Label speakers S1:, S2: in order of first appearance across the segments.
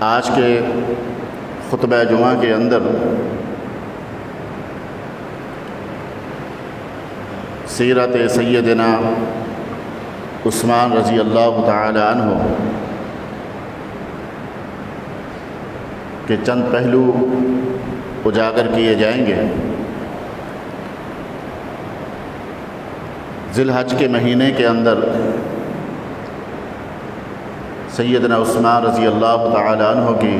S1: آج کے خطبہ جمعہ کے اندر سیرت سیدنا عثمان رضی اللہ تعالی عنہ کے چند پہلو اجاگر کیے جائیں گے۔ ذی الحج کے مہینے کے اندر سیدنا عثمان رضی اللہ تعالی عنہ کی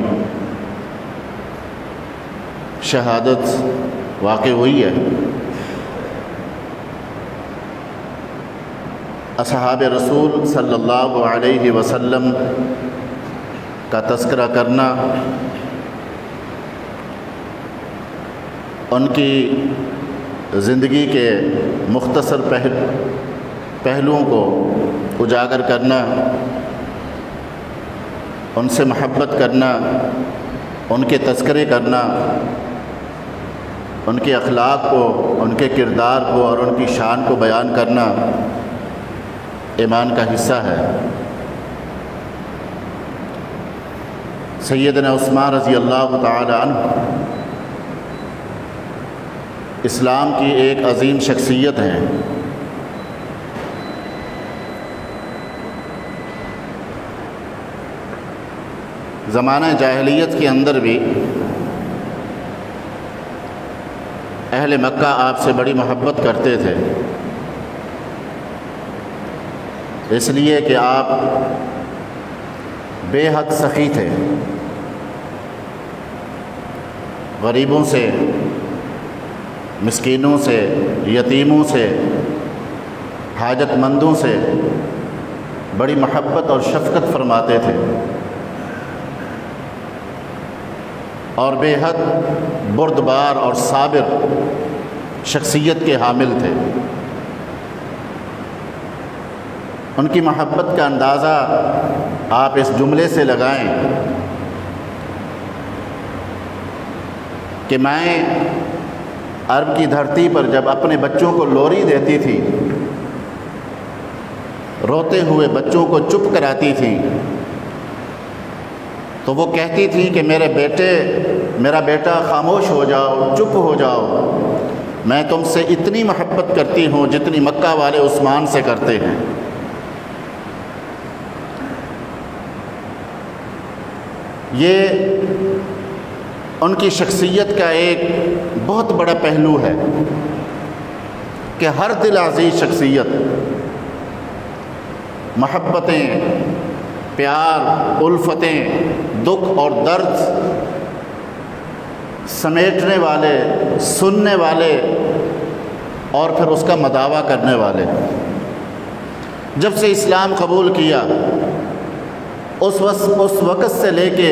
S1: شہادت واقع ہوئی ہے۔ اصحاب رسول صلی اللہ علیہ وسلم کا تذکرہ کرنا، ان کی زندگی کے مختصر پہلوؤں کو اجاگر کرنا، ان سے محبت کرنا، ان کے تذکرے کرنا، ان کے اخلاق کو، ان کے کردار کو اور ان کی شان کو بیان کرنا ایمان کا حصہ ہے۔ سیدنا عثمان رضی اللہ تعالی عنہ اسلام کی ایک عظیم شخصیت ہیں۔ زمانہ جاہلیت کے اندر بھی اہل مکہ آپ سے بڑی محبت کرتے تھے، اس لیے کہ آپ بے حد سخی تھے، غریبوں سے، مسکینوں سے، یتیموں سے، حاجت مندوں سے بڑی محبت اور شفقت فرماتے تھے، اور بے حد بردبار اور صابر شخصیت کے حامل تھے۔ ان کی محبت کا اندازہ آپ اس جملے سے لگائیں کہ میں عرب کی دھرتی پر جب اپنے بچوں کو لوری دیتی تھی، روتے ہوئے بچوں کو چپ کراتی تھی، تو وہ کہتی تھی کہ میرا بیٹا خاموش ہو جاؤ، چپ ہو جاؤ، میں تم سے اتنی محبت کرتی ہوں جتنی مکہ والے عثمان سے کرتے ہیں۔ یہ ان کی شخصیت کا ایک بہت بڑا پہلو ہے کہ ہر دل عزیز شخصیت، محبتیں، پیار، الفتیں، دکھ اور درد سمیٹنے والے، سننے والے اور پھر اس کا مداوع کرنے والے۔ جب سے اسلام قبول کیا اس وقت سے لے کے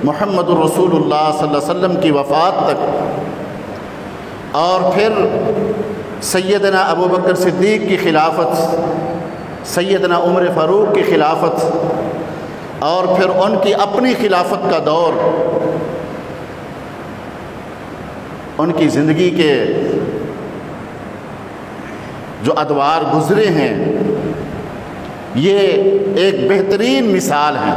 S1: محمد الرسول اللہ صلی اللہ علیہ وسلم کی وفات تک، اور پھر سیدنا ابو بکر صدیق کی خلافت، سیدنا عمر فاروق کی خلافت، اور پھر ان کی اپنی خلافت کا دور، ان کی زندگی کے جو ادوار گزرے ہیں، یہ ایک بہترین مثال ہے۔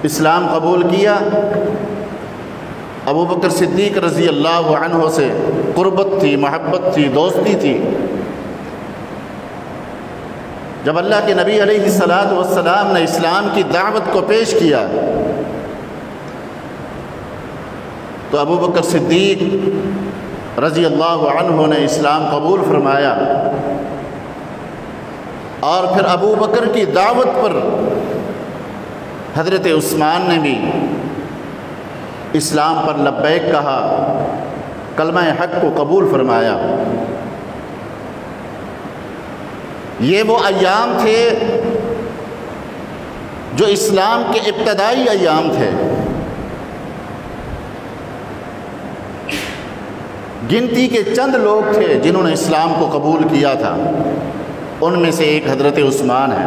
S1: اسلام قبول کیا، ابو بکر صدیق رضی اللہ عنہ سے قربت تھی، محبت تھی، دوستی تھی۔ جب اللہ کے نبی علیہ السلام نے اسلام کی دعوت کو پیش کیا تو ابو بکر صدیق رضی اللہ عنہ نے اسلام قبول فرمایا، اور پھر ابو بکر کی دعوت پر حضرت عثمان نے بھی اسلام پر لبیک کہا، کلمہ حق کو قبول فرمایا۔ یہ وہ ایام تھے جو اسلام کے ابتدائی ایام تھے۔ گنتی کے چند لوگ تھے جنہوں نے اسلام کو قبول کیا تھا، ان میں سے ایک حضرت عثمان ہے۔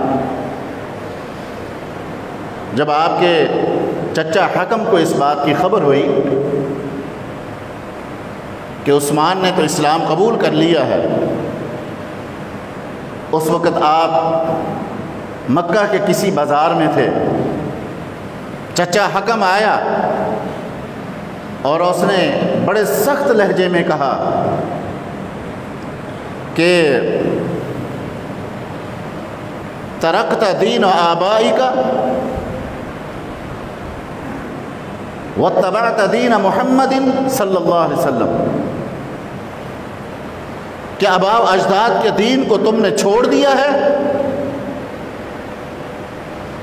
S1: جب آپ کے چچا حکم کو اس بات کی خبر ہوئی کہ عثمان نے تو اسلام قبول کر لیا ہے، اس وقت آپ مکہ کے کسی بازار میں تھے، چچا حکم آیا اور اس نے بڑے سخت لہجے میں کہا کہ ترکت دین آبائک واتبعت دین محمد صلی اللہ علیہ وسلم، کہ آباء و اجداد کے دین کو تم نے چھوڑ دیا ہے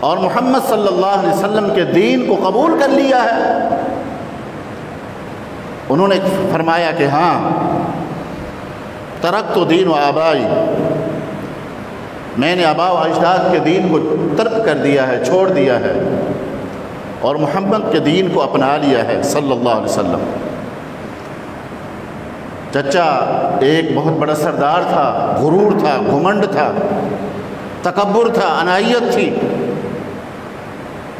S1: اور محمد صلی اللہ علیہ وسلم کے دین کو قبول کر لیا ہے؟ انہوں نے فرمایا کہ ہاں، ترکت دین و آبائی، میں نے آباء و اجداد کے دین کو ترک کر دیا ہے، چھوڑ دیا ہے، اور محمد کے دین کو اپنا لیا ہے صلی اللہ علیہ وسلم۔ چچا ایک بہت بڑا سردار تھا، غرور تھا، گھمنڈ تھا، تکبر تھا، انائیت تھی۔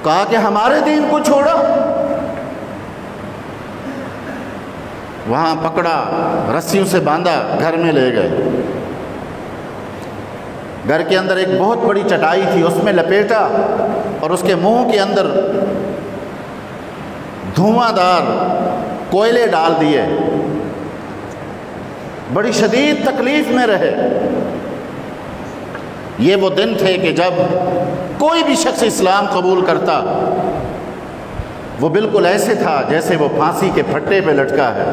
S1: کہا کہ ہمارے دین کو چھوڑا؟ وہاں پکڑا، رسیوں سے باندھا، گھر میں لے گئے۔ گھر کے اندر ایک بہت بڑی چٹائی تھی، اس میں لپیٹا اور اس کے منہ کے اندر دھواں دار کوئلے ڈال دیے۔ بڑی شدید تکلیف میں رہے۔ یہ وہ دن تھے کہ جب کوئی بھی شخص اسلام قبول کرتا وہ بالکل ایسے تھا جیسے وہ پھانسی کے پھٹے پہ لٹکا ہے۔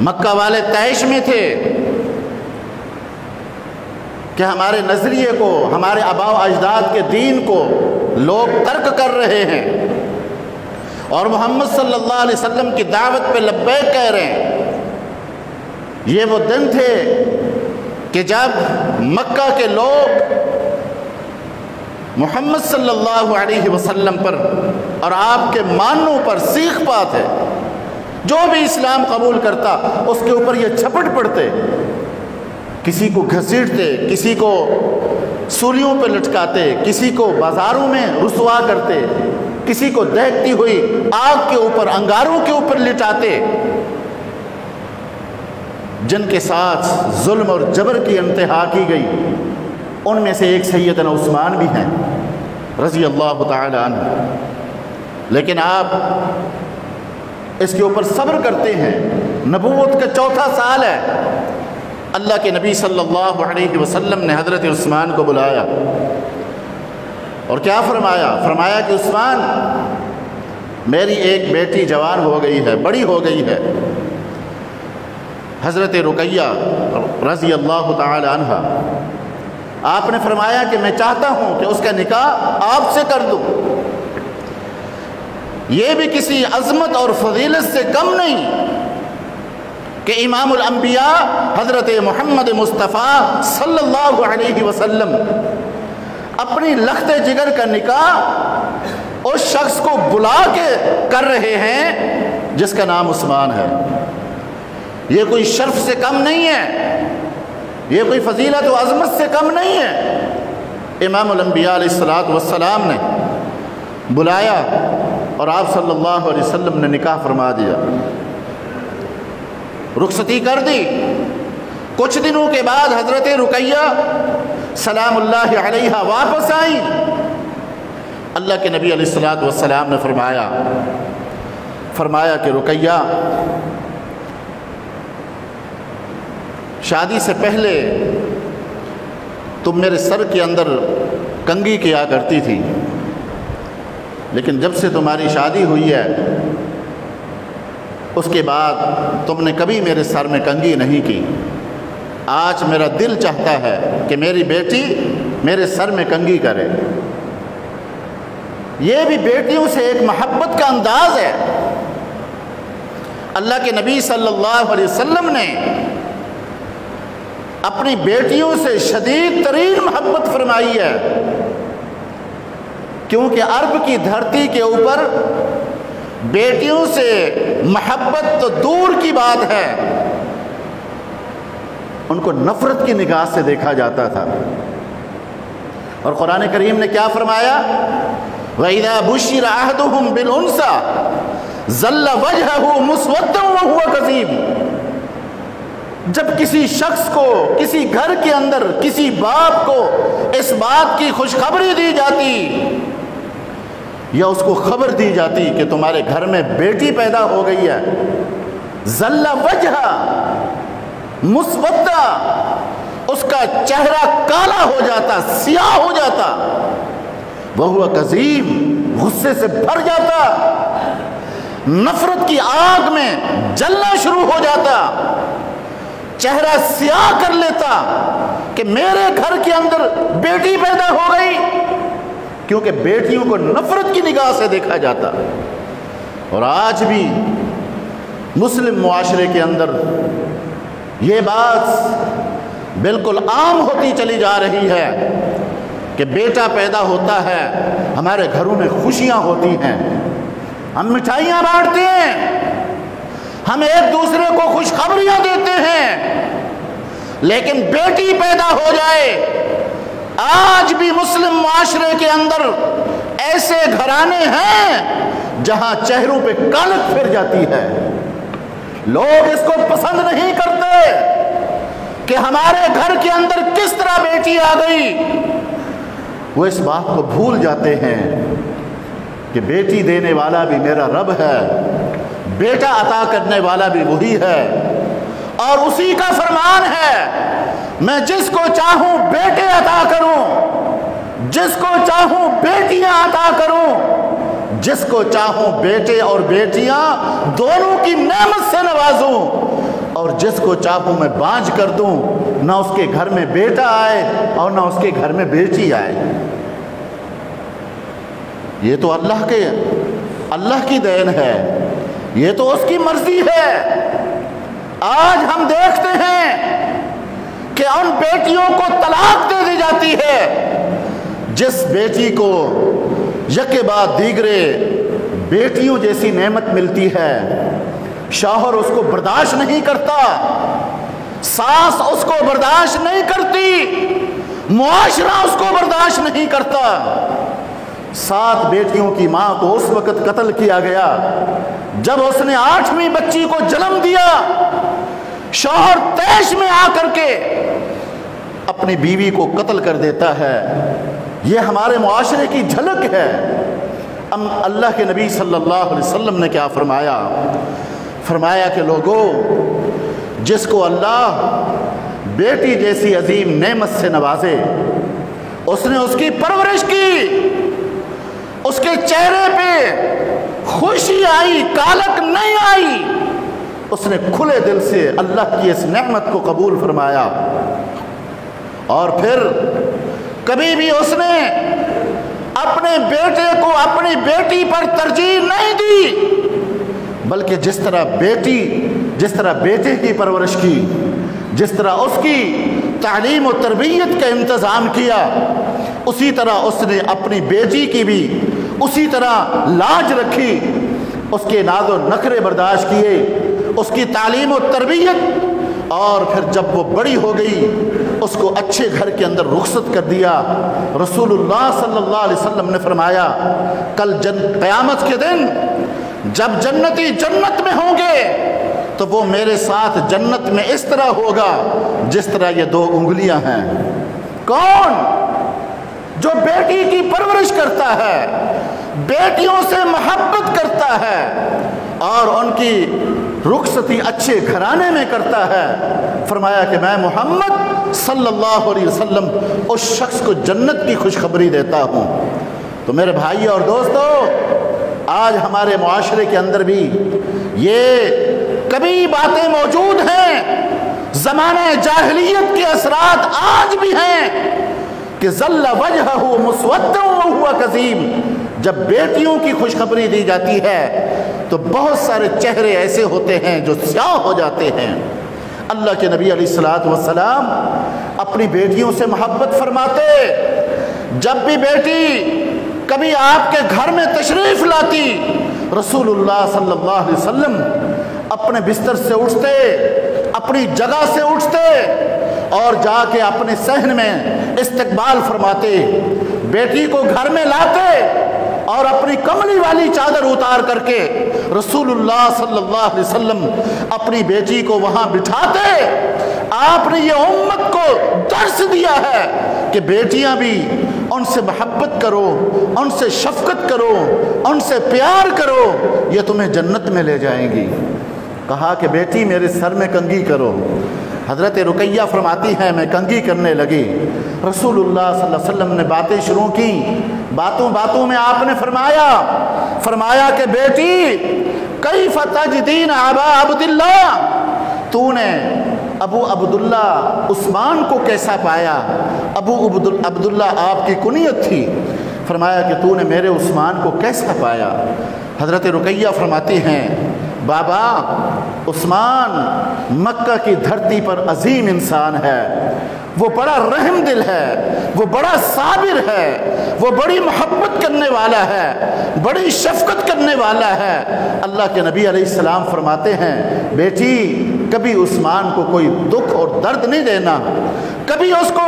S1: مکہ والے طیش میں تھے کہ ہمارے نظریے کو، ہمارے آباء و اجداد کے دین کو لوگ ترک کر رہے ہیں اور محمد صلی اللہ علیہ وسلم کی دعوت پہ لبیک کہہ رہے ہیں۔ یہ وہ دن تھے کہ جب مکہ کے لوگ محمد صلی اللہ علیہ وسلم پر اور آپ کے مانوں پر سیخ پاتے، جو بھی اسلام قبول کرتا اس کے اوپر یہ چھپٹ پڑتے، کسی کو گھسیٹتے، کسی کو سولیوں پہ لٹکاتے، کسی کو بازاروں میں رسوا کرتے، کسی کو دہتی ہوئی آگ کے اوپر، انگاروں کے اوپر لٹاتے۔ جن کے ساتھ ظلم اور جبر کی انتہا کی گئی ان میں سے ایک سیدنا عثمان بھی ہیں رضی اللہ تعالی عنہ، لیکن آپ اس کے اوپر صبر کرتے ہیں۔ نبوت کا 4تھا سال ہے، اللہ کے نبی صلی اللہ علیہ وسلم نے حضرت عثمان کو بلایا اور کیا فرمایا؟ فرمایا کہ عثمان، میری ایک بیٹی جوان ہو گئی ہے، بڑی ہو گئی ہے، حضرت رقیہ رضی اللہ تعالی عنہ۔ آپ نے فرمایا کہ میں چاہتا ہوں کہ اس کا نکاح آپ سے کر دوں۔ یہ بھی کسی عظمت اور فضیلت سے کم نہیں کہ امام الانبیاء حضرت محمد مصطفیٰ صلی اللہ علیہ وسلم اپنی لخت جگر کا نکاح اس شخص کو بلا کے کر رہے ہیں جس کا نام عثمان ہے۔ یہ کوئی شرف سے کم نہیں ہے، یہ کوئی فضیلت و عظمت سے کم نہیں ہے۔ امام الانبیاء علیہ السلام نے بلایا اور آپ صلی اللہ علیہ وسلم نے نکاح فرما دیا، رخصتی کر دی۔ کچھ دنوں کے بعد حضرت رقیہ سلام اللہ علیہا واپس آئیں۔ اللہ کے نبی علیہ السلام نے فرمایا کہ رقیہ، شادی سے پہلے تم میرے سر کے اندر کنگھی کیا کرتی تھی، لیکن جب سے تمہاری شادی ہوئی ہے اس کے بعد تم نے کبھی میرے سر میں کنگھی نہیں کی۔ آج میرا دل چاہتا ہے کہ میری بیٹی میرے سر میں کنگھی کرے۔ یہ بھی بیٹیوں سے ایک محبت کا انداز ہے۔ اللہ کے نبی صلی اللہ علیہ وسلم نے اپنی بیٹیوں سے شدید ترین محبت فرمائی ہے، کیونکہ عرب کی دھرتی کے اوپر بیٹیوں سے محبت تو دور کی بات ہے، ان کو نفرت کی نگاہ سے دیکھا جاتا تھا۔ اور قرآن کریم نے کیا فرمایا؟ وَإِذَا بُشِّرَ أَحَدُهُمْ بِالْأُنثَىٰ ظَلَّ وَجْهُهُ مُسْوَدًّا وَهُوَ كَظِيمٌ۔ جب کسی شخص کو کسی گھر کے اندر کسی باپ کو اس بات کی خوشخبری دی جاتی یا اس کو خبر دی جاتی کہ تمہارے گھر میں بیٹی پیدا ہو گئی ہے، ظل وجہ مسودہ، اس کا چہرہ کالا ہو جاتا، سیاہ ہو جاتا، وہ کظیم، غصے سے بھر جاتا، نفرت کی آگ میں جلنا شروع ہو جاتا، چہرہ سیاہ کر لیتا کہ میرے گھر کے اندر بیٹی پیدا ہو گئی، کیونکہ بیٹیوں کو نفرت کی نگاہ سے دیکھا جاتا۔ اور آج بھی مسلم معاشرے کے اندر یہ بات بالکل عام ہوتی چلی جا رہی ہے کہ بیٹا پیدا ہوتا ہے، ہمارے گھروں میں خوشیاں ہوتی ہیں، ہم مٹھائیاں بانٹتے ہیں، ہم ایک دوسرے کو خوشخبریاں دیتے ہیں، لیکن بیٹی پیدا ہو جائے، آج بھی مسلم معاشرے کے اندر ایسے گھرانے ہیں جہاں چہروں پہ کالک پھر جاتی ہے۔ لوگ اس کو پسند نہیں کرتے کہ ہمارے گھر کے اندر کس طرح بیٹی آ گئی، وہ اس بات کو بھول جاتے ہیں کہ بیٹی دینے والا بھی میرا رب ہے، بیٹا عطا کرنے والا بھی وہی ہے، اور اسی کا فرمان ہے میں جس کو چاہوں بیٹے عطا کروں، جس کو چاہوں بیٹیاں عطا کروں، جس کو چاہوں بیٹے اور بیٹیاں دونوں کی نعمت سے نوازوں، اور جس کو چاہوں میں بانجھ کر دوں، نہ اس کے گھر میں بیٹا آئے اور نہ اس کے گھر میں بیٹی آئے۔ یہ تو اللہ کی دین ہے، یہ تو اس کی مرضی ہے۔ آج ہم دیکھتے ہیں کہ ان بیٹیوں کو طلاق دے دی جاتی ہے، جس بیٹی کو یکے بعد دیگرے بیٹیوں جیسی نعمت ملتی ہے، شوہر اس کو برداشت نہیں کرتا، ساس اس کو برداشت نہیں کرتی، معاشرہ اس کو برداشت نہیں کرتا۔ 7 بیٹیوں کی ماں کو اس وقت قتل کیا گیا جب اس نے 8ویں بچی کو جنم دیا۔ شوہر طیش میں آ کر کے اپنی بیوی کو قتل کر دیتا ہے۔ یہ ہمارے معاشرے کی جھلک ہے۔ اللہ کے نبی صلی اللہ علیہ وسلم نے کیا فرمایا کہ لوگوں، جس کو اللہ بیٹی جیسی عظیم نعمت سے نوازے، اس نے اس کی پرورش کی، اس کے چہرے پہ خوشی آئی، کالک نہیں آئی، اس نے کھلے دل سے اللہ کی اس نعمت کو قبول فرمایا، اور پھر کبھی بھی اس نے اپنے بیٹے کو اپنی بیٹی پر ترجیح نہیں دی، بلکہ جس طرح بیٹے کی پرورش کی، جس طرح اس کی تعلیم و تربیت کا انتظام کیا، اسی طرح اس نے اپنی بیٹی کی بھی اسی طرح لاج رکھی، اس کے ناز و نخرے برداشت کیے، اس کی تعلیم و تربیت، اور پھر جب وہ بڑی ہو گئی اس کو اچھے گھر کے اندر رخصت کر دیا۔ رسول اللہ صلی اللہ علیہ وسلم نے فرمایا کل قیامت کے دن جب جنتی جنت میں ہوں گے تو وہ میرے ساتھ جنت میں اس طرح ہوگا جس طرح یہ 2 انگلیاں ہیں۔ کون؟ جو بیٹی کی پرورش کرتا ہے، بیٹیوں سے محبت کرتا ہے، اور ان کی رخصتی اچھے گھرانے میں کرتا ہے۔ فرمایا کہ میں محمد صلی اللہ علیہ وسلم اس شخص کو جنت کی خوشخبری دیتا ہوں۔ تو میرے بھائی اور دوستو، آج ہمارے معاشرے کے اندر بھی یہ کبھی باتیں موجود ہیں، زمانہ جاہلیت کے اثرات آج بھی ہیں کہ ظل وجہہ مسودا وہو کظیم۔ جب بیٹیوں کی خوشخبری دی جاتی ہے تو بہت سارے چہرے ایسے ہوتے ہیں جو سیاہ ہو جاتے ہیں۔ اللہ کے نبی علیہ الصلوۃ والسلام اپنی بیٹیوں سے محبت فرماتے۔ جب بھی بیٹی کبھی آپ کے گھر میں تشریف لاتی، رسول اللہ صلی اللہ علیہ وسلم اپنے بستر سے اٹھتے، اپنی جگہ سے اٹھتے اور جا کے اپنے صحن میں استقبال فرماتے، بیٹی کو گھر میں لاتے اور اپنی کملی والی چادر اتار کر کے رسول اللہ صلی اللہ علیہ وسلم اپنی بیٹی کو وہاں بٹھاتے، آپ نے یہ امت کو درس دیا ہے کہ بیٹیاں بھی ان سے محبت کرو، ان سے شفقت کرو، ان سے پیار کرو، یہ تمہیں جنت میں لے جائیں گی۔ کہا کہ بیٹی میرے سر میں کنگھی کرو۔ حضرت رقیہ فرماتی ہیں میں کنگھی کرنے لگی، رسول اللہ صلی اللہ علیہ وسلم نے باتیں شروع کی، باتوں میں آپ نے فرمایا کہ بیٹی کیف تجدین ابا عبداللہ، تو نے ابو عبداللہ عثمان کو کیسا پایا؟ ابو عبداللہ آپ کی کنیت تھی۔ فرمایا کہ تو نے میرے عثمان کو کیسا پایا؟ حضرت رقیہ فرماتی ہیں بابا عثمان مکہ کی دھرتی پر عظیم انسان ہے، وہ بڑا رحم دل ہے، وہ بڑا صابر ہے، وہ بڑی محبت کرنے والا ہے، بڑی شفقت کرنے والا ہے۔ اللہ کے نبی علیہ السلام فرماتے ہیں بیٹی کبھی عثمان کو کوئی دکھ اور درد نہیں دینا، کبھی اس کو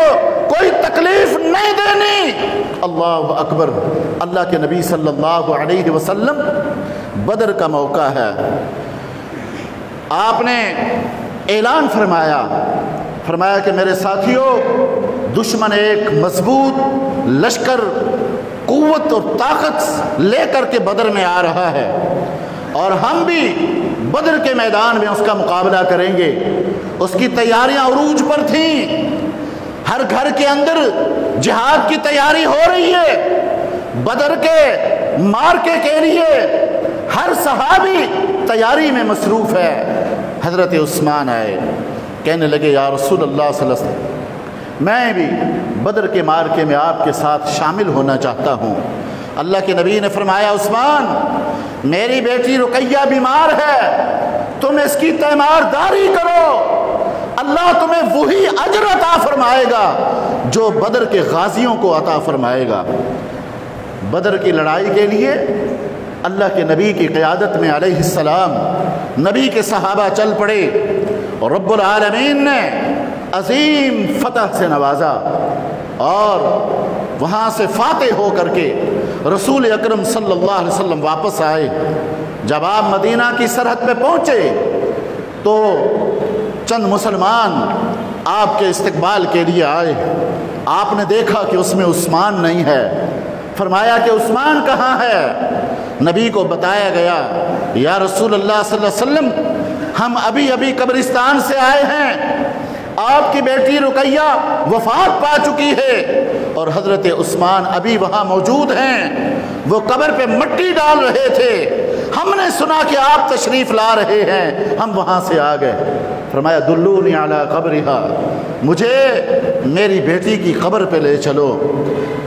S1: کوئی تکلیف نہیں دینی۔ اللہ اکبر۔ اللہ کے نبی صلی اللہ علیہ وسلم بدر کا موقع ہے، آپ نے اعلان فرمایا کہ میرے ساتھیوں دشمن ایک مضبوط لشکر قوت اور طاقت لے کر کے بدر میں آ رہا ہے، اور ہم بھی بدر کے میدان میں اس کا مقابلہ کریں گے۔ اس کی تیاریاں عروج پر تھیں، ہر گھر کے اندر جہاد کی تیاری ہو رہی ہے، بدر کے مارکے کے لیے ہر صحابی تیاری میں مصروف ہے۔ حضرت عثمان آئے، کہنے لگے یا رسول اللہ صلی اللہ علیہ وسلم میں بھی بدر کے مارکے میں آپ کے ساتھ شامل ہونا چاہتا ہوں۔ اللہ کے نبی نے فرمایا عثمان میری بیٹی رقیہ بیمار ہے، تم اس کی تیمارداری کرو، اللہ تمہیں وہی اجر عطا فرمائے گا جو بدر کے غازیوں کو عطا فرمائے گا۔ بدر کی لڑائی کے لیے اللہ کے نبی کی قیادت میں علیہ السلام نبی کے صحابہ چل پڑے، اور رب العالمین نے عظیم فتح سے نوازا، اور وہاں سے فاتح ہو کر کے رسول اکرم صلی اللہ علیہ وسلم واپس آئے۔ جب آپ مدینہ کی سرحد پہ پہنچے تو چند مسلمان آپ کے استقبال کے لیے آئے، آپ نے دیکھا کہ اس میں عثمان نہیں ہے، فرمایا کہ عثمان کہاں ہے؟ نبی کو بتایا گیا یا رسول اللہ صلی اللہ علیہ وسلم ہم ابھی قبرستان سے آئے ہیں، آپ کی بیٹی رقیہ وفات پا چکی ہے، اور حضرت عثمان ابھی وہاں موجود ہیں، وہ قبر پہ مٹی ڈال رہے تھے، ہم نے سنا کہ آپ تشریف لا رہے ہیں، ہم وہاں سے آ گئے۔ فرمایا دلونی علی قبرہا، مجھے میری بیٹی کی قبر پہ لے چلو۔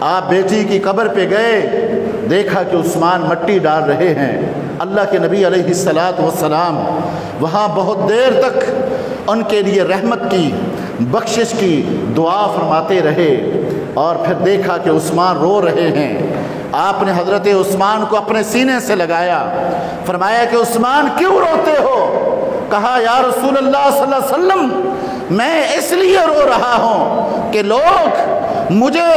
S1: آپ بیٹی کی قبر پہ گئے، دیکھا کہ عثمان مٹی ڈال رہے ہیں۔ اللہ کے نبی علیہ السلام وہاں بہت دیر تک ان کے لیے رحمت کی بخشش کی دعا فرماتے رہے، اور پھر دیکھا کہ عثمان رو رہے ہیں۔ آپ نے حضرت عثمان کو اپنے سینے سے لگایا، فرمایا کہ عثمان کیوں روتے ہو؟ کہا یا رسول اللہ صلی اللہ علیہ وسلم میں اس لیے رو رہا ہوں کہ لوگ مجھے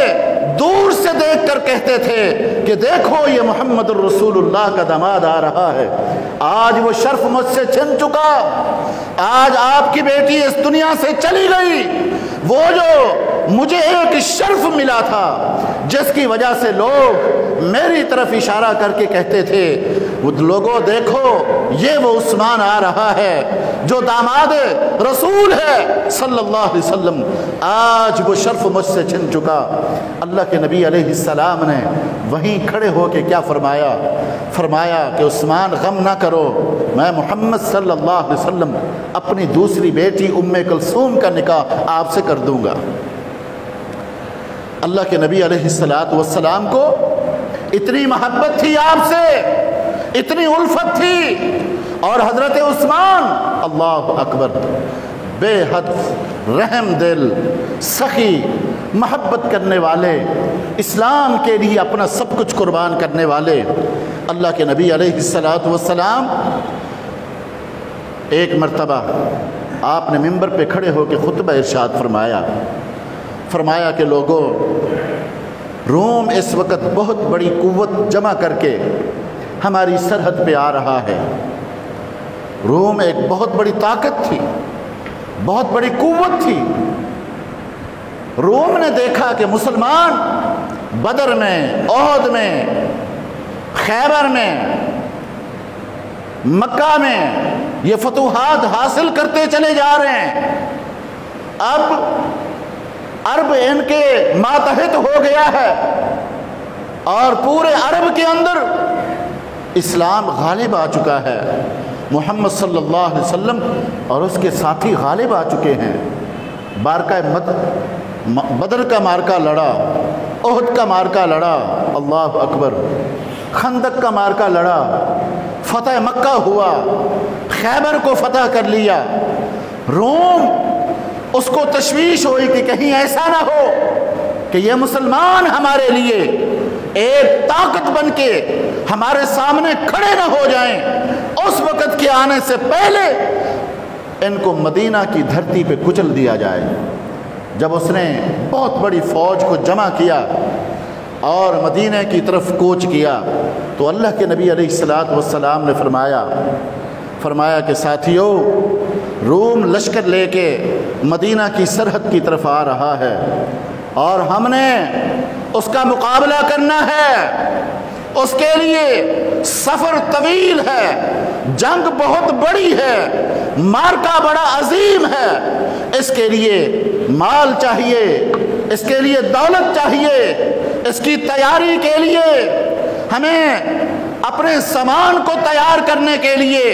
S1: دور سے دیکھ کر کہتے تھے کہ دیکھو یہ محمد الرسول اللہ کا داماد آ رہا ہے، آج وہ شرف مجھ سے چھن چکا، آج آپ کی بیٹی اس دنیا سے چلی گئی، وہ جو مجھے ایک شرف ملا تھا جس کی وجہ سے لوگ میری طرف اشارہ کر کے کہتے تھے وہ لوگوں دیکھو یہ وہ عثمان آ رہا ہے جو داماد رسول ہے صلی اللہ علیہ وسلم، آج وہ شرف مجھ سے چھن چکا۔ اللہ کے نبی علیہ السلام نے وہیں کھڑے ہو کے کیا فرمایا کہ عثمان غم نہ کرو، میں محمد صلی اللہ علیہ وسلم اپنی دوسری بیٹی ام کلثوم کا نکاح آپ سے کر دوں گا۔ اللہ کے نبی علیہ السلام کو اتنی محبت تھی آپ سے، اتنی الفت تھی، اور حضرت عثمان اللہ اکبر بے حد رحم دل، سخی، محبت کرنے والے، اسلام کے لیے اپنا سب کچھ قربان کرنے والے اللہ کے نبی علیہ السلام ایک مرتبہ آپ نے منبر پہ کھڑے ہو کے خطبہ ارشاد فرمایا کہ لوگوں روم اس وقت بہت بڑی قوت جمع کر کے ہماری سرحد پہ آ رہا ہے۔ روم ایک بہت بڑی طاقت تھی، بہت بڑی قوت تھی۔ روم نے دیکھا کہ مسلمان بدر میں، احد میں، خیبر میں، مکہ میں یہ فتوحات حاصل کرتے چلے جا رہے ہیں، اب عرب ان کے ماتحت ہو گیا ہے اور پورے عرب کے اندر اسلام غالب آ چکا ہے، محمد صلی اللہ علیہ وسلم اور اس کے ساتھی غالب آ چکے ہیں۔ بدر کا مارکا لڑا، احد کا مارکا لڑا، اللہ اکبر، خندق کا مارکا لڑا، فتح مکہ ہوا، خیبر کو فتح کر لیا۔ روم اس کو تشویش ہوئی کہ کہیں ایسا نہ ہو کہ یہ مسلمان ہمارے لیے ایک طاقت بن کے ہمارے سامنے کھڑے نہ ہو جائیں، اس وقت کے آنے سے پہلے ان کو مدینہ کی دھرتی پہ کچل دیا جائے۔ جب اس نے بہت بڑی فوج کو جمع کیا اور مدینہ کی طرف کوچ کیا تو اللہ کے نبی علیہ الصلوۃ والسلام نے فرمایا کہ ساتھیو، روم لشکر لے کے مدینہ کی سرحد کی طرف آ رہا ہے اور ہم نے اس کا مقابلہ کرنا ہے۔ اس کے لیے سفر طویل ہے، جنگ بہت بڑی ہے، مارکا بڑا عظیم ہے، اس کے لیے مال چاہیے، اس کے لیے دولت چاہیے، اس کی تیاری کے لیے ہمیں اپنے سامان کو تیار کرنے کے لیے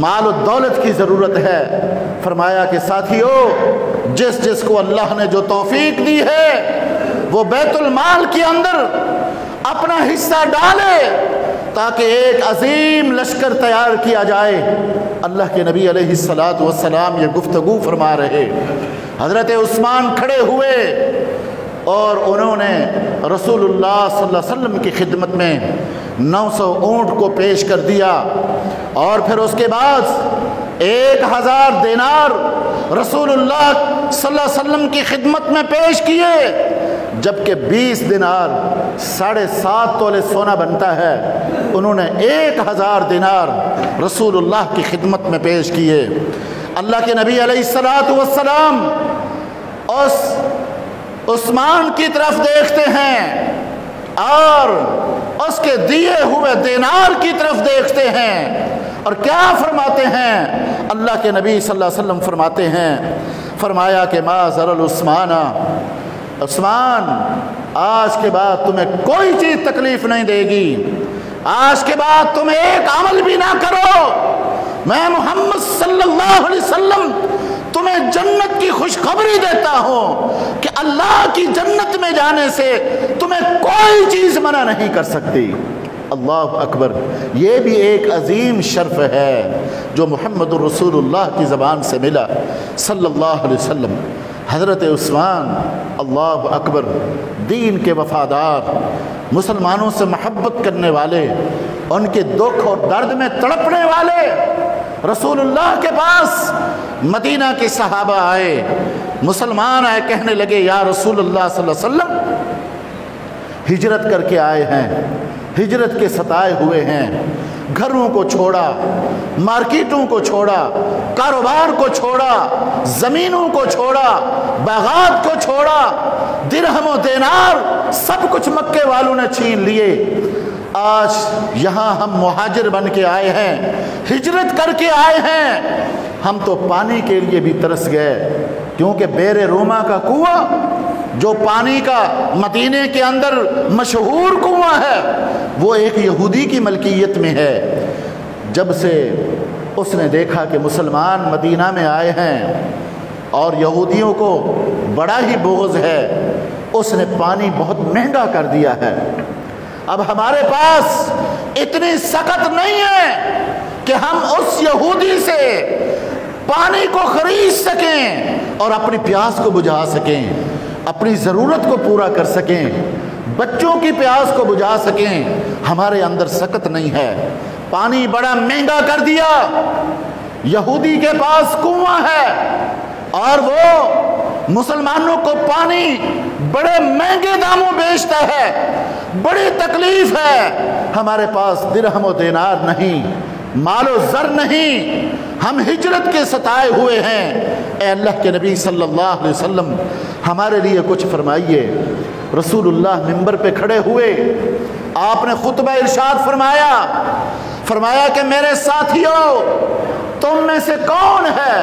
S1: مال و دولت کی ضرورت ہے۔ فرمایا کہ ساتھیو، جس جس کو اللہ نے جو توفیق دی ہے وہ بیت المال کے اندر اپنا حصہ ڈالے تاکہ ایک عظیم لشکر تیار کیا جائے۔ اللہ کے نبی علیہ الصلوۃ والسلام یہ گفتگو فرما رہے، حضرت عثمان کھڑے ہوئے اور انہوں نے رسول اللہ صلی اللہ علیہ وسلم کی خدمت میں 900 اونٹ کو پیش کر دیا اور پھر اس کے بعد 1000 دینار رسول اللہ صلی اللہ علیہ وسلم کی خدمت میں پیش کیے، جبکہ 20 دینار 7.5 تولے سونا بنتا ہے، انہوں نے 1000 دینار رسول اللہ کی خدمت میں پیش کیے۔ اللہ کے نبی علیہ الصلوۃ والسلام اس عثمان کی طرف دیکھتے ہیں اور اس کے دیے ہوئے دینار کی طرف دیکھتے ہیں اور کیا فرماتے ہیں؟ اللہ کے نبی صلی اللہ علیہ وسلم فرماتے ہیں، فرمایا کہ ما ضرر عثمان، عثمان آج کے بعد تمہیں کوئی چیز تکلیف نہیں دے گی، آج کے بعد تم ایک عمل بھی نہ کرو، میں محمد صلی اللہ علیہ وسلم تمہیں جنت کی خوشخبری دیتا ہوں کہ اللہ کی جنت میں جانے سے تمہیں کوئی چیز منع نہیں کر سکتی۔ اللہ اکبر، یہ بھی ایک عظیم شرف ہے جو محمد الرسول اللہ کی زبان سے ملا صلی اللہ علیہ وسلم۔ حضرت عثمان، اللہ اکبر، دین کے وفادار، مسلمانوں سے محبت کرنے والے، ان کے دکھ اور درد میں تڑپنے والے، رسول اللہ کے پاس مدینہ کے صحابہ آئے، مسلمان آئے، کہنے لگے یا رسول اللہ صلی اللہ علیہ وسلم ہجرت کر کے آئے ہیں، ہجرت کے ستائے ہوئے ہیں، گھروں کو چھوڑا، مارکیٹوں کو چھوڑا، کاروبار کو چھوڑا، زمینوں کو چھوڑا، باغات کو چھوڑا، درہم و دینار سب کچھ مکے والوں نے چھین لیے، آج یہاں ہم مہاجر بن کے آئے ہیں، ہجرت کر کے آئے ہیں، ہم تو پانی کے لیے بھی ترس گئے، کیونکہ بیر روما کا کنواں جو پانی کا مدینے کے اندر مشہور کنواں ہے وہ ایک یہودی کی ملکیت میں ہے۔ جب سے اس نے دیکھا کہ مسلمان مدینہ میں آئے ہیں اور یہودیوں کو بڑا ہی بغض ہے، اس نے پانی بہت مہنگا کر دیا ہے۔ اب ہمارے پاس اتنی سخت نہیں ہے کہ ہم اس یہودی سے پانی کو خرید سکیں اور اپنی پیاس کو بجھا سکیں، اپنی ضرورت کو پورا کر سکیں، بچوں کی پیاس کو بجھا سکیں، ہمارے اندر سخت نہیں ہے، پانی بڑا مہنگا کر دیا۔ یہودی کے پاس کنواں ہے اور وہ مسلمانوں کو پانی بڑے مہنگے داموں بیچتا ہے، بڑی تکلیف ہے، ہمارے پاس درہم و دینار نہیں، مال و زر نہیں، ہم ہجرت کے ستائے ہوئے ہیں، اے اللہ کے نبی صلی اللہ علیہ وسلم ہمارے لیے کچھ فرمائیے۔ رسول اللہ منبر پہ کھڑے ہوئے، آپ نے خطبہ ارشاد فرمایا کہ میرے ساتھیوں، تم میں سے کون ہے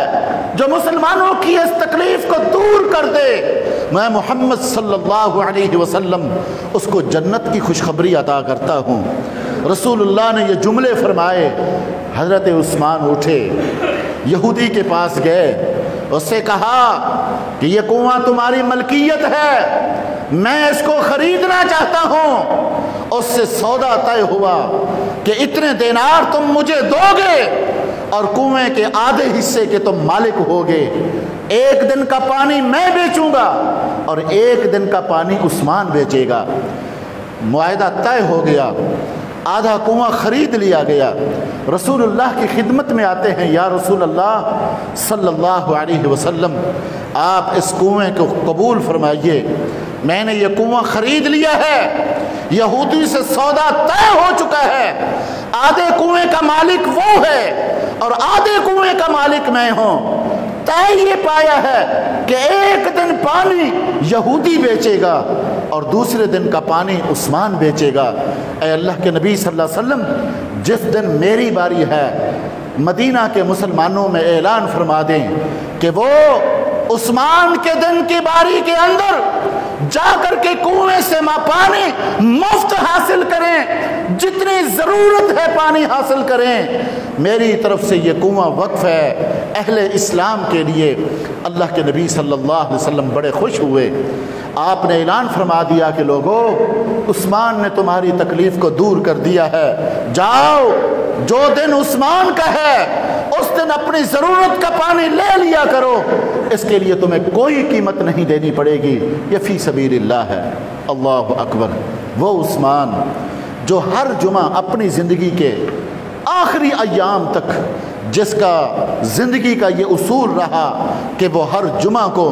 S1: جو مسلمانوں کی اس تکلیف کو دور کر دے؟ میں محمد صلی اللہ علیہ وسلم اس کو جنت کی خوشخبری عطا کرتا ہوں۔ رسول اللہ نے یہ جملے فرمائے، حضرت عثمان اٹھے، یہودی کے پاس گئے، اس سے کہا کہ یہ کنواں تمہاری ملکیت ہے، میں اس کو خریدنا چاہتا ہوں۔ اس سے سودا طے ہوا کہ اتنے دینار تم مجھے دو گے اور کنویں کے آدھے حصے کے تم مالک ہوگے، ایک دن کا پانی میں بیچوں گا اور ایک دن کا پانی عثمان بیچے گا۔ معاہدہ طے ہو گیا، آدھا کنواں خرید لیا گیا۔ رسول اللہ کی خدمت میں آتے ہیں، یا رسول اللہ صلی اللہ علیہ وسلم آپ اس کنویں کو قبول فرمائیے، میں نے یہ کنواں خرید لیا ہے، یہودی سے سودا طے ہو چکا ہے، آدھے کنویں کا مالک وہ ہے اور آدھے کنویں کا مالک میں ہوں، طے یہ پایا ہے کہ ایک دن پانی یہودی بیچے گا اور دوسرے دن کا پانی عثمان بیچے گا۔ اے اللہ کے نبی صلی اللہ علیہ وسلم جس دن میری باری ہے، مدینہ کے مسلمانوں میں اعلان فرما دیں کہ وہ عثمان کے دن کی باری کے اندر جا کر کے کنویں سے پانی مفت حاصل کریں، جتنی ضرورت ہے پانی حاصل کریں، میری طرف سے یہ کنواں وقف ہے اہل اسلام کے لیے۔ اللہ کے نبی صلی اللہ علیہ وسلم بڑے خوش ہوئے، آپ نے اعلان فرما دیا کہ لوگوں، عثمان نے تمہاری تکلیف کو دور کر دیا ہے، جاؤ جو دن عثمان کا ہے اس دن اپنی ضرورت کا پانی لے لیا کرو، اس کے لیے تمہیں کوئی قیمت نہیں دینی پڑے گی، یہ فی سبیل اللہ ہے۔ اللہ اکبر۔ وہ عثمان جو ہر جمعہ اپنی زندگی کے آخری ایام تک، جس کا زندگی کا یہ اصول رہا کہ وہ ہر جمعہ کو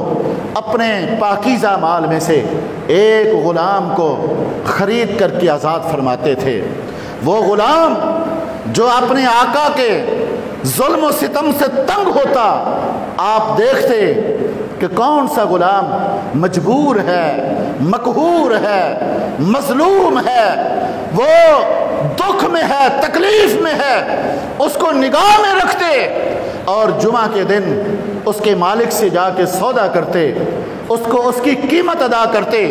S1: اپنے پاکیزہ مال میں سے ایک غلام کو خرید کر کے آزاد فرماتے تھے، وہ غلام جو اپنے آقا کے ظلم و ستم سے تنگ ہوتا، آپ دیکھتے کہ کون سا غلام مجبور ہے، مقہور ہے، مظلوم ہے، وہ دکھ میں ہے، تکلیف میں ہے، اس کو نگاہ میں رکھتے اور جمعہ کے دن اس کے مالک سے جا کے سودا کرتے، اس کو اس کی قیمت ادا کرتے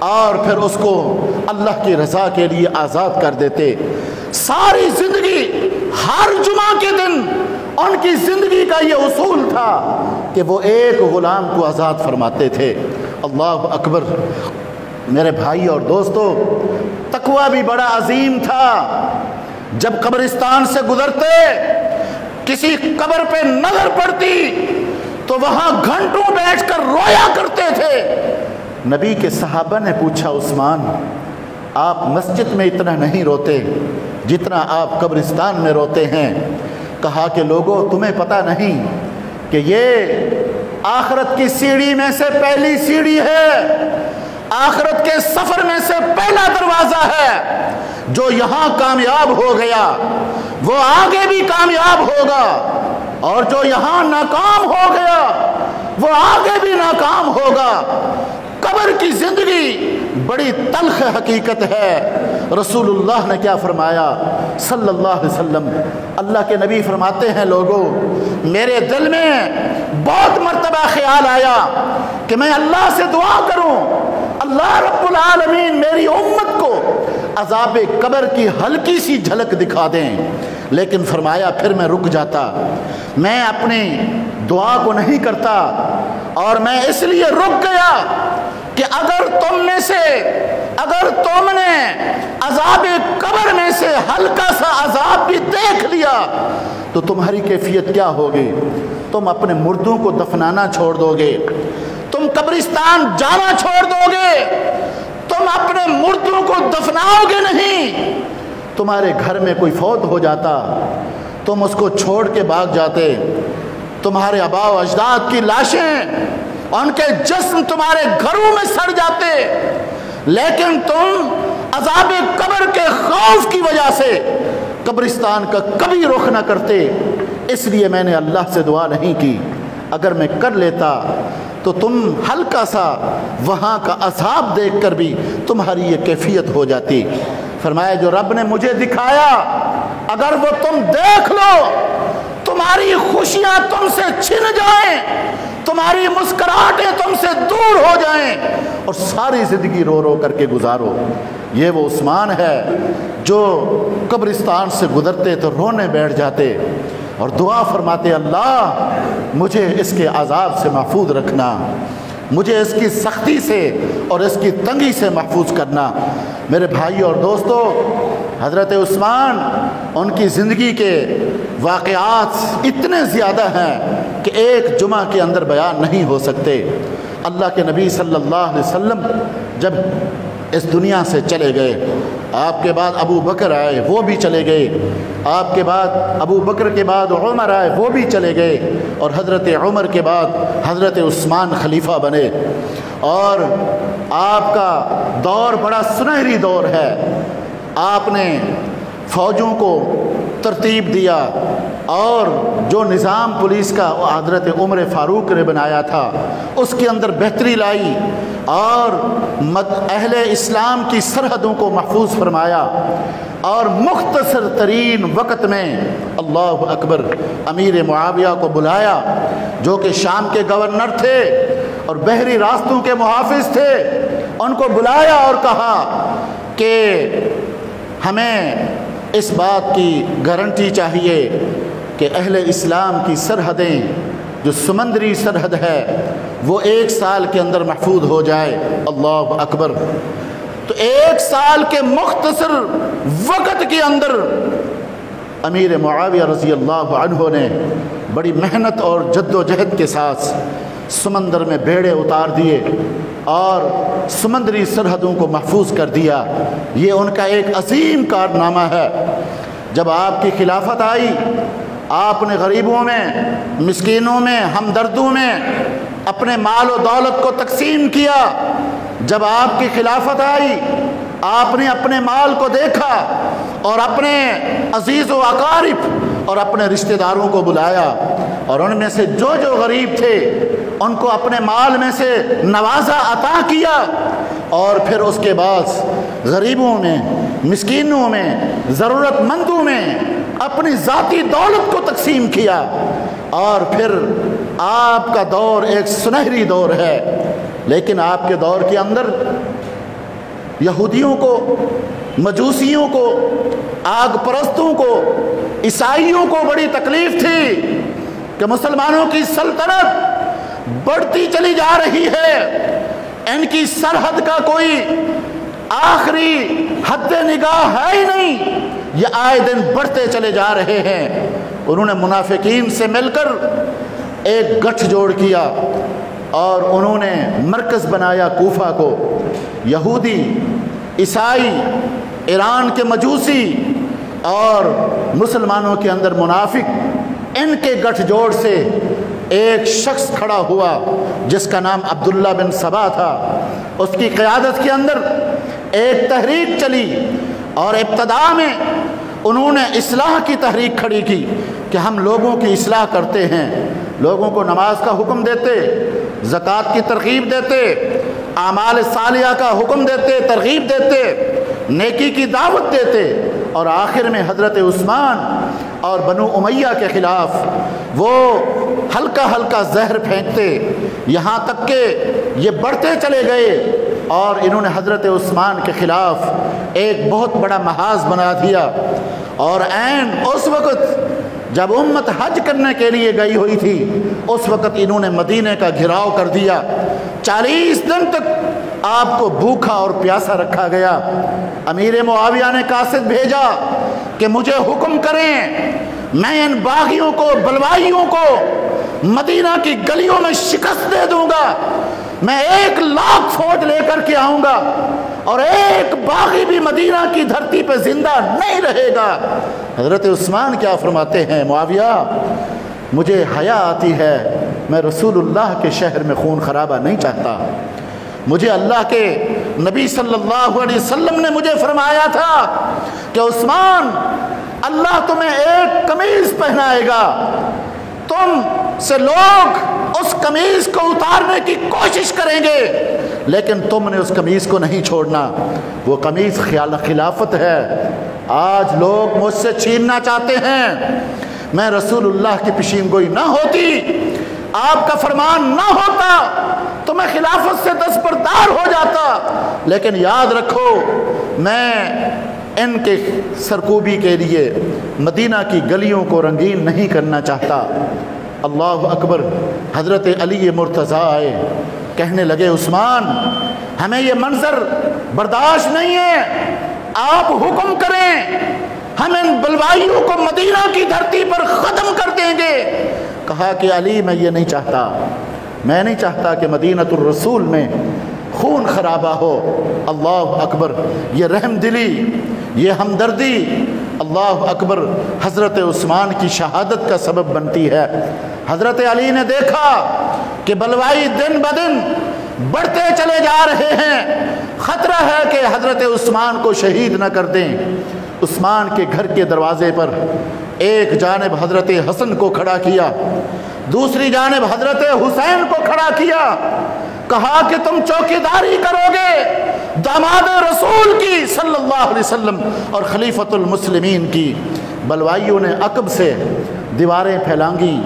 S1: اور پھر اس کو اللہ کی رضا کے لیے آزاد کر دیتے۔ ساری زندگی ہر جمعہ کے دن ان کی زندگی کا یہ اصول تھا کہ وہ ایک غلام کو آزاد فرماتے تھے۔ اللہ اکبر۔ میرے بھائی اور دوستو، تقویٰ بھی بڑا عظیم تھا۔ جب قبرستان سے گزرتے، کسی قبر پہ نظر پڑتی تو وہاں گھنٹوں بیٹھ کر رویا کرتے تھے۔ نبی کے صحابہ نے پوچھا، عثمان آپ مسجد میں اتنا نہیں روتے جتنا آپ قبرستان میں روتے ہیں؟ کہا کہ لوگوں، تمہیں پتہ نہیں کہ یہ آخرت کی سیڑھی میں سے پہلی سیڑھی ہے، آخرت کے سفر میں سے پہلا دروازہ ہے، جو یہاں کامیاب ہو گیا وہ آگے بھی کامیاب ہوگا، اور جو یہاں ناکام ہو گیا وہ آگے بھی ناکام ہوگا۔ قبر کی زندگی بڑی تلخ حقیقت ہے۔ رسول اللہ نے کیا فرمایا صلی اللہ علیہ وسلم؟ اللہ کے نبی فرماتے ہیں، لوگوں میرے دل میں بہت مرتبہ خیال آیا کہ میں اللہ سے دعا کروں، اللہ رب العالمین میری امت کو عذاب قبر کی ہلکی سی جھلک دکھا دیں، لیکن فرمایا پھر میں رک جاتا، میں اپنی دعا کو نہیں کرتا، اور میں اس لیے رک گیا کہ اگر تم نے عذاب قبر میں سے ہلکا سا عذاب بھی دیکھ لیا تو تمہاری کیفیت کیا ہوگی؟ تم اپنے مردوں کو دفنانا چھوڑ دو گے، تم قبرستان جانا چھوڑ دو گے، تم اپنے مردوں کو دفناؤ گے نہیں۔ تمہارے گھر میں کوئی فوت ہو جاتا، تم اس کو چھوڑ کے بھاگ جاتے، تمہارے آباء و اجداد کی لاشیں ان کے جسم تمہارے گھروں میں سڑ جاتے، لیکن تم عذاب قبر کے خوف کی وجہ سے قبرستان کا کبھی رخ نہ کرتے، اس لیے میں نے اللہ سے دعا نہیں کی، اگر میں کر لیتا تو تم ہلکا سا وہاں کا عذاب دیکھ کر بھی تمہاری یہ کیفیت ہو جاتی۔ فرمایا جو رب نے مجھے دکھایا اگر وہ تم دیکھ لو، تمہاری خوشیاں تم سے چھن جائیں، تمہاری مسکراہٹیں تم سے دور ہو جائیں اور ساری زندگی رو رو کر کے گزارو۔ یہ وہ عثمان ہے جو قبرستان سے گزرتے تو رونے بیٹھ جاتے اور دعا فرماتے، اللہ مجھے اس کے عذاب سے محفوظ رکھنا، مجھے اس کی سختی سے اور اس کی تنگی سے محفوظ کرنا۔ میرے بھائی اور دوستو، حضرت عثمان، ان کی زندگی کے واقعات اتنے زیادہ ہیں کہ ایک جمعہ کے اندر بیان نہیں ہو سکتے۔ اللہ کے نبی صلی اللہ علیہ وسلم جب اس دنیا سے چلے گئے، آپ کے بعد ابو بکر آئے، وہ بھی چلے گئے، آپ کے بعد ابو بکر کے بعد عمر آئے، وہ بھی چلے گئے، اور حضرت عمر کے بعد حضرت عثمان خلیفہ بنے، اور آپ کا دور بڑا سنہری دور ہے۔ آپ نے فوجوں کو ترتیب دیا اور جو نظام پولیس کا حضرت عمر فاروق نے بنایا تھا اس کے اندر بہتری لائی اور اہل اسلام کی سرحدوں کو محفوظ فرمایا، اور مختصر ترین وقت میں اللہ اکبر امیر معاویہ کو بلایا جو کہ شام کے گورنر تھے اور بحری راستوں کے محافظ تھے، ان کو بلایا اور کہا کہ ہمیں اس بات کی گارنٹی چاہیے کہ اہل اسلام کی سرحدیں جو سمندری سرحد ہے وہ 1 سال کے اندر محفوظ ہو جائے۔ اللہ اکبر۔ تو 1 سال کے مختصر وقت کے اندر امیر معاویہ رضی اللہ عنہ نے بڑی محنت اور جد و جہد کے ساتھ سمندر میں بیڑے اتار دیے اور سمندری سرحدوں کو محفوظ کر دیا۔ یہ ان کا ایک عظیم کارنامہ ہے۔ جب آپ کی خلافت آئی، آپ نے غریبوں میں، مسکینوں میں، ہمدردوں میں اپنے مال و دولت کو تقسیم کیا۔ جب آپ کی خلافت آئی، آپ نے اپنے مال کو دیکھا اور اپنے عزیز و اقارب اور اپنے رشتہ داروں کو بلایا، اور ان میں سے جو جو غریب تھے ان کو اپنے مال میں سے نوازا عطا کیا، اور پھر اس کے بعد غریبوں میں، مسکینوں میں، ضرورت مندوں میں اپنی ذاتی دولت کو تقسیم کیا۔ اور پھر آپ کا دور ایک سنہری دور ہے، لیکن آپ کے دور کے اندر یہودیوں کو، مجوسیوں کو، آگ پرستوں کو، عیسائیوں کو بڑی تکلیف تھی کہ مسلمانوں کی سلطنت بڑھتی چلی جا رہی ہے، ان کی سرحد کا کوئی آخری حد نگاہ ہے ہی نہیں، یہ آئے دن بڑھتے چلے جا رہے ہیں۔ انہوں نے منافقین سے مل کر ایک گٹھ جوڑ کیا اور انہوں نے مرکز بنایا کوفہ کو۔ یہودی، عیسائی، ایران کے مجوسی اور مسلمانوں کے اندر منافق، ان کے گٹھ جوڑ سے ایک شخص کھڑا ہوا جس کا نام عبداللہ بن سبا تھا۔ اس کی قیادت کے اندر ایک تحریک چلی اور ابتدا میں انہوں نے اصلاح کی تحریک کھڑی کی کہ ہم لوگوں کی اصلاح کرتے ہیں، لوگوں کو نماز کا حکم دیتے، زکوٰۃ کی ترغیب دیتے، اعمال صالحہ کا حکم دیتے، ترغیب دیتے، نیکی کی دعوت دیتے، اور آخر میں حضرت عثمان اور بنو امیہ کے خلاف وہ ہلکا ہلکا زہر پھینکتے، یہاں تک کہ یہ بڑھتے چلے گئے اور انہوں نے حضرت عثمان کے خلاف ایک بہت بڑا محاذ بنا دیا۔ اور عین اس وقت جب امت حج کرنے کے لیے گئی ہوئی تھی، اس وقت انہوں نے مدینے کا گھیراؤ کر دیا۔ 40 دن تک آپ کو بھوکا اور پیاسا رکھا گیا۔ امیر معاویہ نے قاصد بھیجا کہ مجھے حکم کریں، میں ان باغیوں کو، بلوائیوں کو مدینہ کی گلیوں میں شکست دے دوں گا، میں 1 لاکھ فوج لے کر کے آؤں گا اور ایک باغی بھی مدینہ کی دھرتی پہ زندہ نہیں رہے گا۔ حضرت عثمان کیا فرماتے ہیں، معاویہ مجھے حیا آتی ہے، میں رسول اللہ کے شہر میں خون خرابہ نہیں چاہتا۔ مجھے اللہ کے نبی صلی اللہ علیہ وسلم نے مجھے فرمایا تھا کہ عثمان، اللہ تمہیں ایک قمیض پہنائے گا، تم سے لوگ اس قمیض کو اتارنے کی کوشش کریں گے، لیکن تم نے اس قمیض کو نہیں چھوڑنا۔ وہ قمیض خلافت ہے۔ آج لوگ مجھ سے چھیننا چاہتے ہیں، میں رسول اللہ کی پیشین گوئی نہ ہوتی، آپ کا فرمان نہ ہوتا تو میں خلافت سے دستبردار ہو جاتا، لیکن یاد رکھو میں ان کے سرکوبی کے لیے مدینہ کی گلیوں کو رنگین نہیں کرنا چاہتا۔ اللہ اکبر۔ حضرت علی مرتضیٰ آئے، کہنے لگے عثمان، ہمیں یہ منظر برداشت نہیں ہے، آپ حکم کریں، ہم ان بلوائیوں کو مدینہ کی دھرتی پر ختم کر دیں گے۔ کہا کہ علی، میں یہ نہیں چاہتا، میں نہیں چاہتا کہ مدینۃ الرسول میں خون خرابہ ہو۔ اللہ اکبر۔ یہ رحم دلی، یہ ہمدردی، اللہ اکبر، حضرت عثمان کی شہادت کا سبب بنتی ہے۔ حضرت علی نے دیکھا کہ بلوائی دن بدن بڑھتے چلے جا رہے ہیں، خطرہ ہے کہ حضرت عثمان کو شہید نہ کر دیں۔ عثمان کے گھر کے دروازے پر ایک جانب حضرت حسن کو کھڑا کیا، دوسری جانب حضرت حسین کو کھڑا کیا، کہا کہ تم چوکیداری کرو گے داماد رسول کی صلی اللہ علیہ وسلم اور خلیفۃ المسلمین کی۔ بلوائیوں نے عقب سے دیواریں پھیلانگی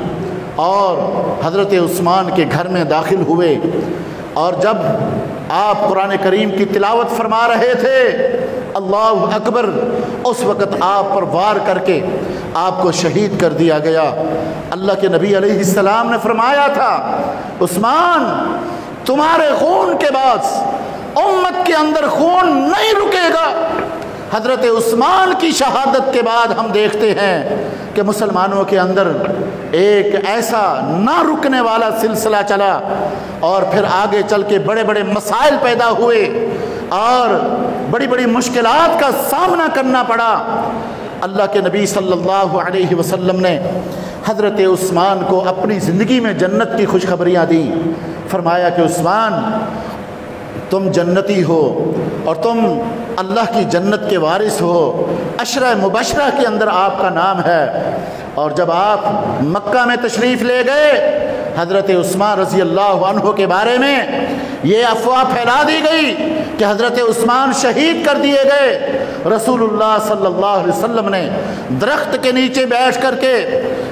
S1: اور حضرت عثمان کے گھر میں داخل ہوئے، اور جب آپ قرآن کریم کی تلاوت فرما رہے تھے، اللہ اکبر، اس وقت آپ پر وار کر کے آپ کو شہید کر دیا گیا۔ اللہ کے نبی علیہ السلام نے فرمایا تھا، عثمان، تمہارے خون کے بعد امت کے اندر خون نہیں رکے گا۔ حضرت عثمان کی شہادت کے بعد ہم دیکھتے ہیں کہ مسلمانوں کے اندر ایک ایسا نہ رکنے والا سلسلہ چلا، اور پھر آگے چل کے بڑے بڑے مسائل پیدا ہوئے اور بڑی بڑی مشکلات کا سامنا کرنا پڑا۔ اللہ کے نبی صلی اللہ علیہ وسلم نے حضرت عثمان کو اپنی زندگی میں جنت کی خوشخبریاں دی۔ فرمایا کہ عثمان، تم جنتی ہو اور تم اللہ کی جنت کے وارث ہو، عشرہ مبشرہ کے اندر آپ کا نام ہے۔ اور جب آپ مکہ میں تشریف لے گئے، حضرت عثمان رضی اللہ عنہ کے بارے میں یہ افواہ پھیلا دی گئی کہ حضرت عثمان شہید کر دیے گئے۔ رسول اللہ صلی اللہ علیہ وسلم نے درخت کے نیچے بیٹھ کر کے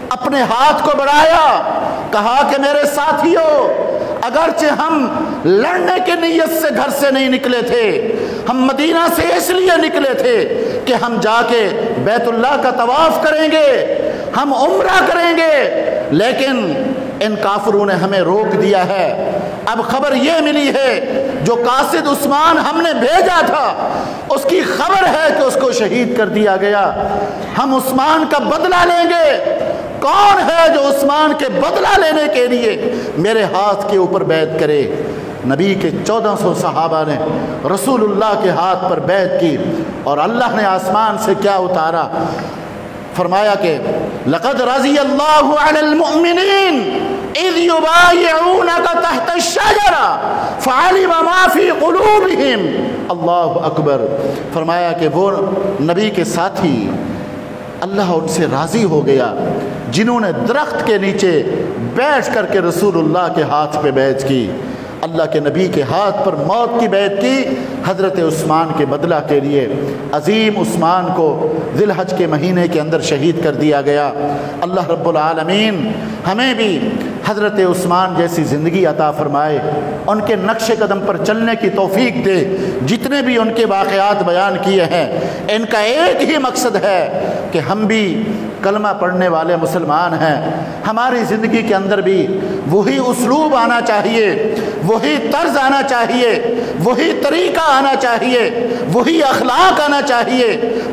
S1: اپنے ہاتھ کو بڑھایا، کہا کہ میرے ساتھیو، اگرچہ ہم لڑنے کے نیت سے گھر سے نہیں نکلے تھے، ہم مدینہ سے اس لیے نکلے تھے کہ ہم جا کے بیت اللہ کا طواف کریں گے، ہم عمرہ کریں گے، لیکن ان کافروں نے ہمیں روک دیا ہے۔ اب خبر یہ ملی ہے جو قاصد عثمان ہم نے بھیجا تھا، اس کی خبر ہے کہ اس کو شہید کر دیا گیا، ہم عثمان کا بدلہ لیں گے۔ کون ہے جو عثمان کے بدلہ لینے کے لیے میرے ہاتھ کے اوپر بیعت کرے؟ نبی کے 1400 صحابہ نے رسول اللہ کے ہاتھ پر بیعت کی، اور اللہ نے آسمان سے کیا اتارا؟ فرمایا کہ لقد رضی اللہ علی المؤمنین اذ یبایعونک تحت الشجرہ فعلم ما فی قلوبہم۔ اللہ اکبر۔ فرمایا کہ وہ نبی کے ساتھی اللہ ان سے راضی ہو گیا جنہوں نے درخت کے نیچے بیٹھ کر کے رسول اللہ کے ہاتھ پہ بیعت کی۔ اللہ کے نبی کے ہاتھ پر موت کی بیعت کی حضرت عثمان کے بدلہ کے لیے۔ عظیم عثمان کو ذی الحج کے مہینے کے اندر شہید کر دیا گیا۔ اللہ رب العالمین ہمیں بھی حضرت عثمان جیسی زندگی عطا فرمائے، ان کے نقش قدم پر چلنے کی توفیق دے۔ جتنے بھی ان کے واقعات بیان کیے ہیں، ان کا ایک ہی مقصد ہے کہ ہم بھی کلمہ پڑھنے والے مسلمان ہیں، ہماری زندگی کے اندر بھی وہی اسلوب آنا چاہیے، وہی طرز آنا چاہیے، وہی طریقہ آنا چاہیے، وہی اخلاق آنا چاہیے،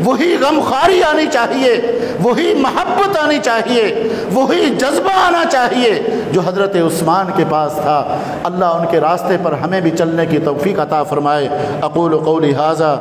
S1: وہی غمخواری آنی چاہیے، وہی محبت آنی چاہیے، وہی جذبہ آنا چاہیے جو حضرت عثمان کے پاس تھا۔ اللہ ان کے راستے پر ہمیں بھی چلنے کی توفیق عطا فرمائے۔ اقول قولی ھذا